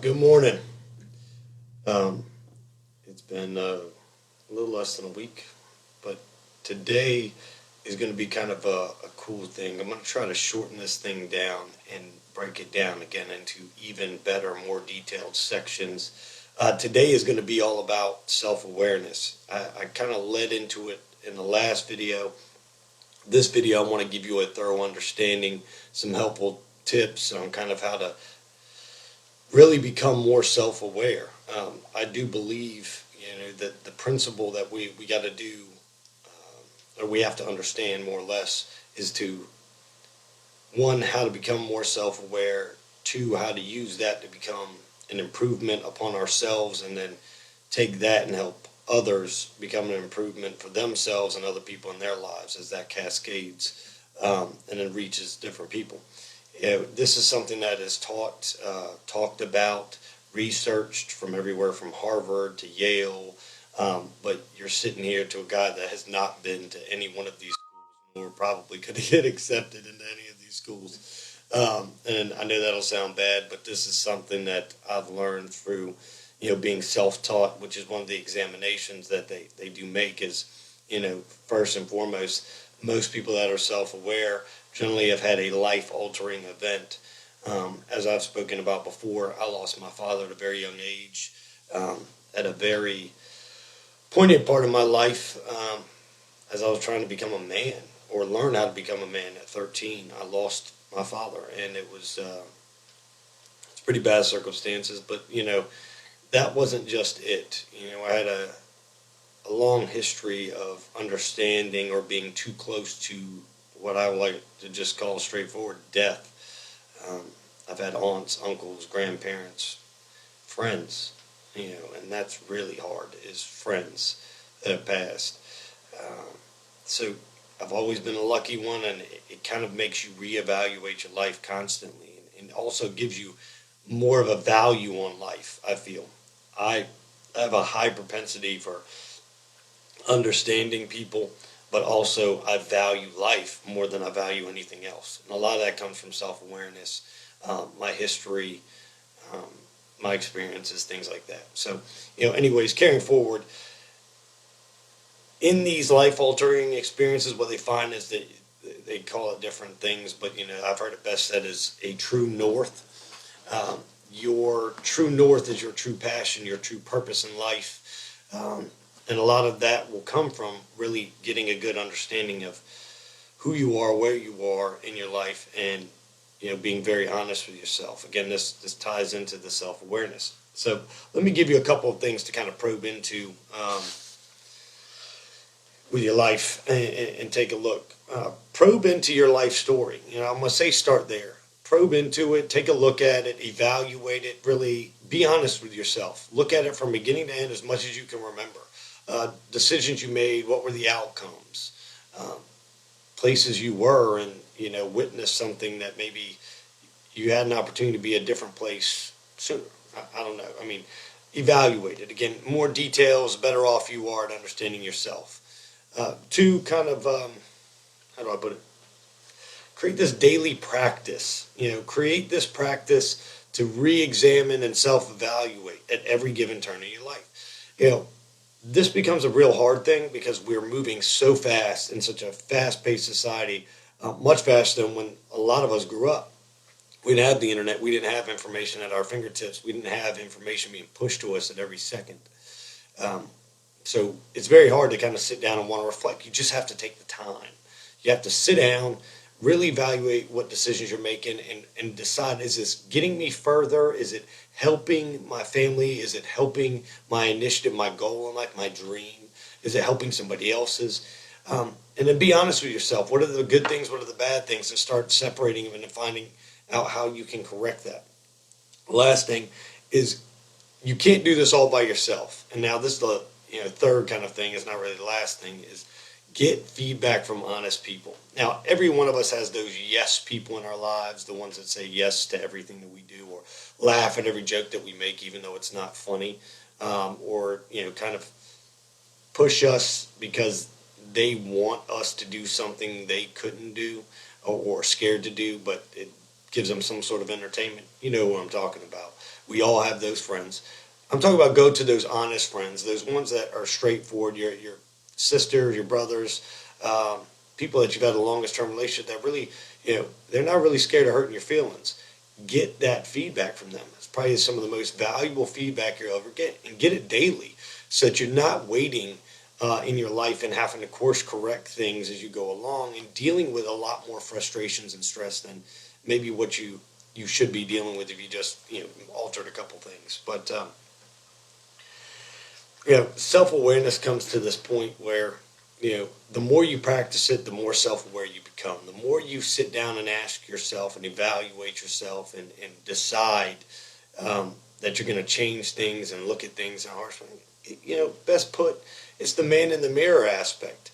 Good morning. Um, it's been a little less than a week, but today is going to be kind of a cool thing. I'm going to try to shorten this thing down and break it down again into even better, more detailed sections. Today is going to be all about self awareness. I kind of led into it in the last video. This video, I want to give you a thorough understanding, some helpful tips on kind of how to really become more self-aware. I do believe, that the principle that we got to do, or we have to understand more or less, is to one, how to become more self-aware. Two, how to use that to become an improvement upon ourselves, and then take that and help others become an improvement for themselves and other people in their lives as that cascades, and then reaches different people. This is something that is taught, talked about, researched from everywhere from Harvard to Yale. But you're sitting here to a guy that has not been to any one of these schools, nor probably could get accepted into any of these schools. And I know that'll sound bad, but this is something that I've learned through, being self-taught, which is one of the examinations that they do make is, first and foremost, most people that are self-aware generally have had a life-altering event. As I've spoken about before, I lost my father at a very young age, at a very poignant part of my life, as I was trying to become a man or learn how to become a man at 13. I lost my father, and it's pretty bad circumstances, but that wasn't just it. I had a long history of understanding or being too close to what I like to just call straightforward death. Um, I've had aunts, uncles, grandparents, friends, and that's really hard, is friends that have passed. Um, so I've always been a lucky one, and it kind of makes you reevaluate your life constantly, and also gives you more of a value on life, I feel. I have a high propensity for understanding people, but also I value life more than I value anything else. And a lot of that comes from self awareness, my history, um, my experiences, things like that. So, anyways, carrying forward, in these life altering experiences, what they find is that they call it different things, but I've heard it best said as a true north. Your true north is your true passion, your true purpose in life. And a lot of that will come from really getting a good understanding of who you are, where you are in your life, and being very honest with yourself. Again, this ties into the self awareness. So let me give you a couple of things to kind of probe into, with your life, and take a look. Probe into your life story. I'm going to say start there. Probe into it, take a look at it, evaluate it, really be honest with yourself. Look at it from beginning to end as much as you can remember. Decisions you made, what were the outcomes? Um, Places you were, and witnessed something that maybe you had an opportunity to be a different place sooner. I don't know. I mean, evaluate it. Again, more details, better off you are at understanding yourself. Two, kind of, how do I put it? Create this daily practice. Create this practice to re-examine and self-evaluate at every given turn in your life. This becomes a real hard thing because we're moving so fast in such a fast-paced society, much faster than when a lot of us grew up. We didn't have the internet. We didn't have information at our fingertips. We didn't have information being pushed to us at every second. Um, so it's very hard to kind of sit down and want to reflect. You just have to take the time. You have to sit down, really evaluate what decisions you're making, and decide, is this getting me further? Is it helping my family? Is it helping my initiative, my goal in life, my dream? Is it helping somebody else's? And then be honest with yourself. What are the good things? What are the bad things? And start separating them and finding out how you can correct that. The last thing is, you can't do this all by yourself. And now this is the third kind of thing, is not really the last thing, is get feedback from honest people. Now, every one of us has those yes people in our lives, the ones that say yes to everything that we do, or laugh at every joke that we make even though it's not funny, or kind of push us because they want us to do something they couldn't do, or scared to do, but it gives them some sort of entertainment. You know what I'm talking about. We all have those friends. I'm talking about go to those honest friends, those ones that are straightforward. Your sisters, your brothers, um, people that you've had the longest term relationship that really, they're not really scared of hurting your feelings. Get that feedback from them. It's probably some of the most valuable feedback you'll ever get, and get it daily, so that you're not waiting in your life and having to course correct things as you go along and dealing with a lot more frustrations and stress than maybe what you should be dealing with if you just altered a couple things. But self awareness comes to this point where the more you practice it, the more self aware you become. The more you sit down and ask yourself and evaluate yourself and decide that you're going to change things and look at things in a harsh way. Best put, it's the man in the mirror aspect.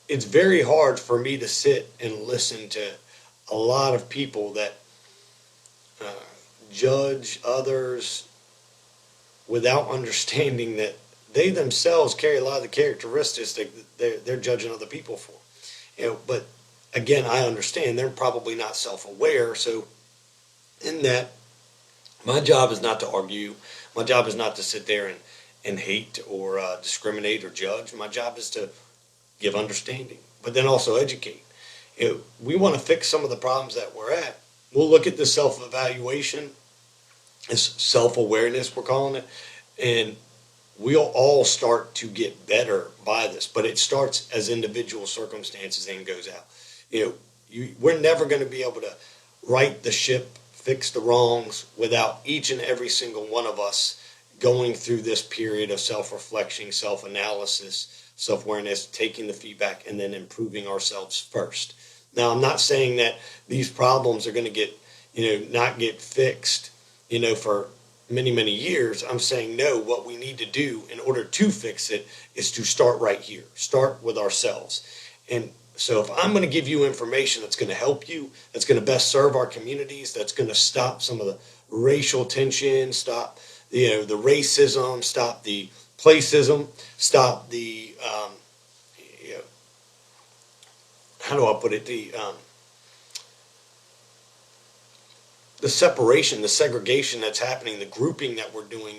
It's very hard for me to sit and listen to a lot of people that uh, judge others without understanding that they themselves carry a lot of the characteristics that they're judging other people for. But again, I understand they're probably not self-aware. So in that, my job is not to argue. My job is not to sit there and hate or discriminate or judge. My job is to give understanding, but then also educate. We want to fix some of the problems that we're at. We'll look at the self-evaluation, this self-awareness, we're calling it, and we'll all start to get better by this, but it starts as individual circumstances and goes out. We're never going to be able to right the ship, fix the wrongs without each and every single one of us going through this period of self-reflection, self-analysis, self-awareness, taking the feedback, and then improving ourselves first. Now, I'm not saying that these problems are going to get, not get fixed, for many, many years. I'm saying, no, what we need to do in order to fix it is to start right here, start with ourselves. And so if I'm going to give you information that's going to help you, that's going to best serve our communities, that's going to stop some of the racial tension, stop the racism, stop the placism, stop the how do I put it, the separation, the segregation that's happening, the grouping that we're doing,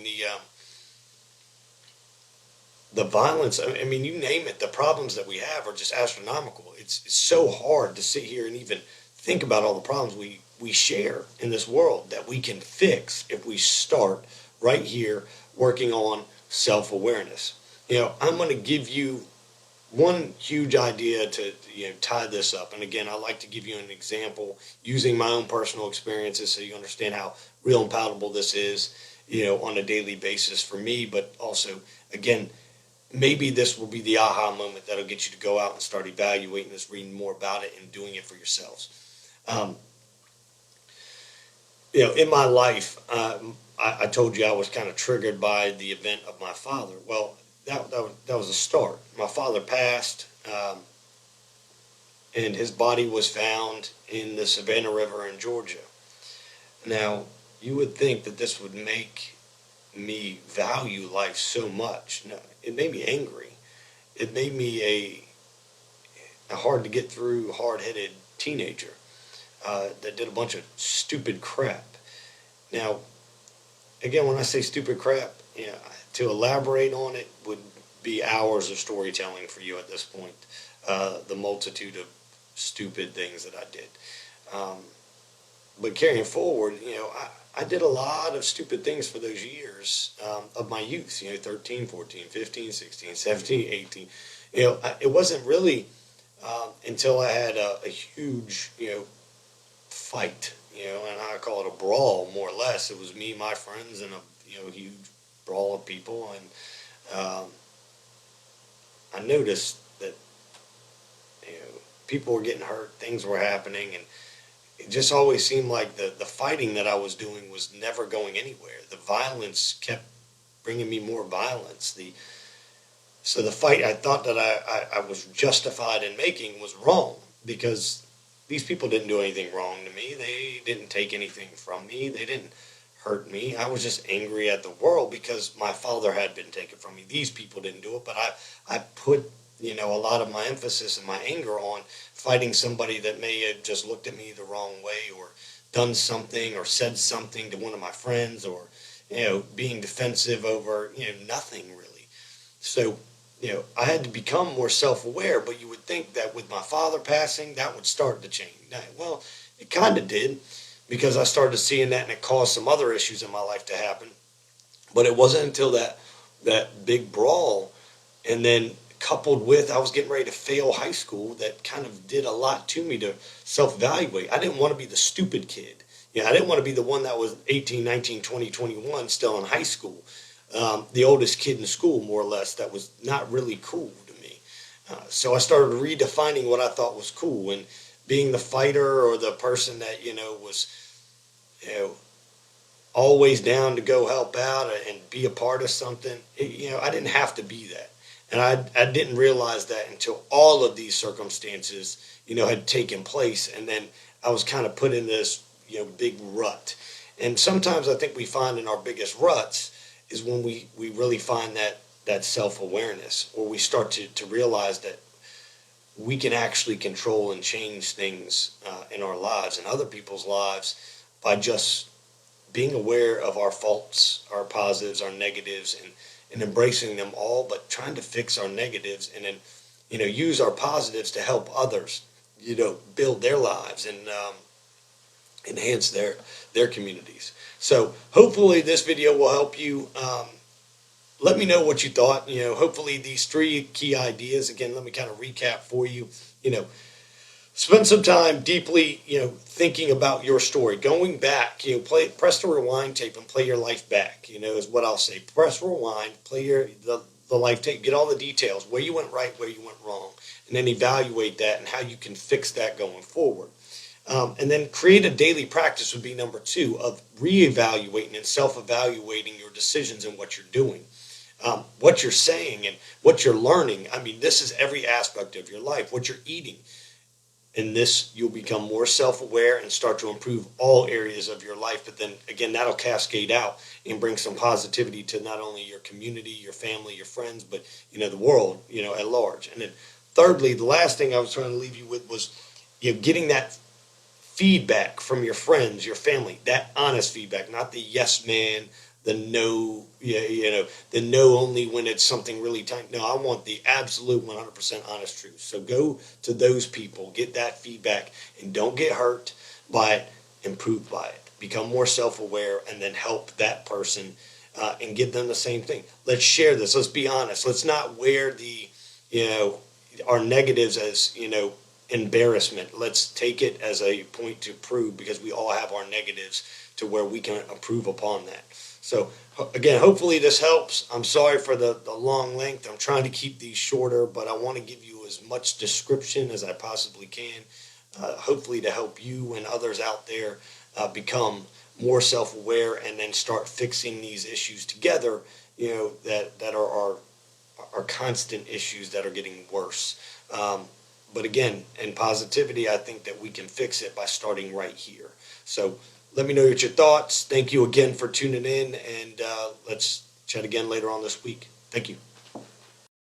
the violence. I mean, you name it. The problems that we have are just astronomical. It's so hard to sit here and even think about all the problems we share in this world that we can fix if we start right here working on self-awareness. I'm going to give you one huge idea to tie this up. And again, I like to give you an example using my own personal experiences so you understand how real and palatable this is, on a daily basis for me. But also, again, maybe this will be the aha moment that'll get you to go out and start evaluating this, reading more about it, and doing it for yourselves. Um, in my life, I told you I was kind of triggered by the event of my father. Well, that was a start. My father passed, and his body was found in the Savannah River in Georgia. Now, you would think that this would make me value life so much. No, it made me angry. It made me a hard to get through, hard-headed teenager that did a bunch of stupid crap. Now, again, when I say stupid crap, to elaborate on it would be hours of storytelling for you at this point. The multitude of stupid things that I did. But carrying forward, I did a lot of stupid things for those years of my youth, 13, 14, 15, 16, 17, 18. It wasn't really until I had a huge, fight, and I call it a brawl, more or less. It was me, my friends, and a huge brawl of people. And I noticed that, people were getting hurt, things were happening, and it just always seemed like the fighting that I was doing was never going anywhere. The violence kept bringing me more violence. So the fight I thought that I was justified in making was wrong, because these people didn't do anything wrong to me. They didn't take anything from me. They didn't hurt me. I was just angry at the world because my father had been taken from me. These people didn't do it, but I put a lot of my emphasis and my anger on fighting somebody that may have just looked at me the wrong way or done something or said something to one of my friends or, being defensive over, nothing really. So, I had to become more self-aware, but you would think that with my father passing, that would start to change. Well, it kind of did because I started seeing that and it caused some other issues in my life to happen. But it wasn't until that big brawl, and then coupled with I was getting ready to fail high school, that kind of did a lot to me to self-evaluate. I didn't want to be the stupid kid. I didn't want to be the one that was 18, 19, 20, 21 still in high school. The oldest kid in school, more or less, that was not really cool to me. So I started redefining what I thought was cool, and being the fighter or the person that, was, you know, always down to go help out and be a part of something. I didn't have to be that. And I didn't realize that until all of these circumstances, had taken place. And then I was kind of put in this, big rut. And sometimes I think we find in our biggest ruts is when we really find that self-awareness, or we start to realize that we can actually control and change things in our lives and other people's lives by just being aware of our faults, our positives, our negatives, and embracing them all, but trying to fix our negatives and then, use our positives to help others, build their lives and enhance their communities. So hopefully this video will help you. Let me know what you thought. Hopefully these 3 key ideas, again, let me kind of recap for you. Spend some time deeply, thinking about your story, going back, press the rewind tape and play your life back, is what I'll say. Press rewind, play the life tape, get all the details, where you went right, where you went wrong, and then evaluate that and how you can fix that going forward. And then create a daily practice would be number 2 of reevaluating and self-evaluating your decisions and what you're doing. What you're saying and what you're learning. I mean, this is every aspect of your life, what you're eating. In this, you'll become more self-aware and start to improve all areas of your life. But then again, that'll cascade out and bring some positivity to not only your community, your family, your friends, but, the world, at large. And then thirdly, the last thing I was trying to leave you with was, getting that feedback from your friends, your family, that honest feedback, not the yes man, the no, the no only when it's something really tight. No, I want the absolute 100% honest truth. So go to those people, get that feedback, and don't get hurt by it, improve by it. Become more self-aware, and then help that person and give them the same thing. Let's share this. Let's be honest. Let's not wear our negatives as, embarrassment. Let's take it as a point to prove, because we all have our negatives to where we can improve upon that. So again, hopefully this helps. I'm sorry for the long length. I'm trying to keep these shorter, but I want to give you as much description as I possibly can, hopefully to help you and others out there become more self-aware and then start fixing these issues together, that are our constant issues that are getting worse. But again, in positivity, I think that we can fix it by starting right here. So let me know what your thoughts. Thank you again for tuning in, and let's chat again later on this week. Thank you.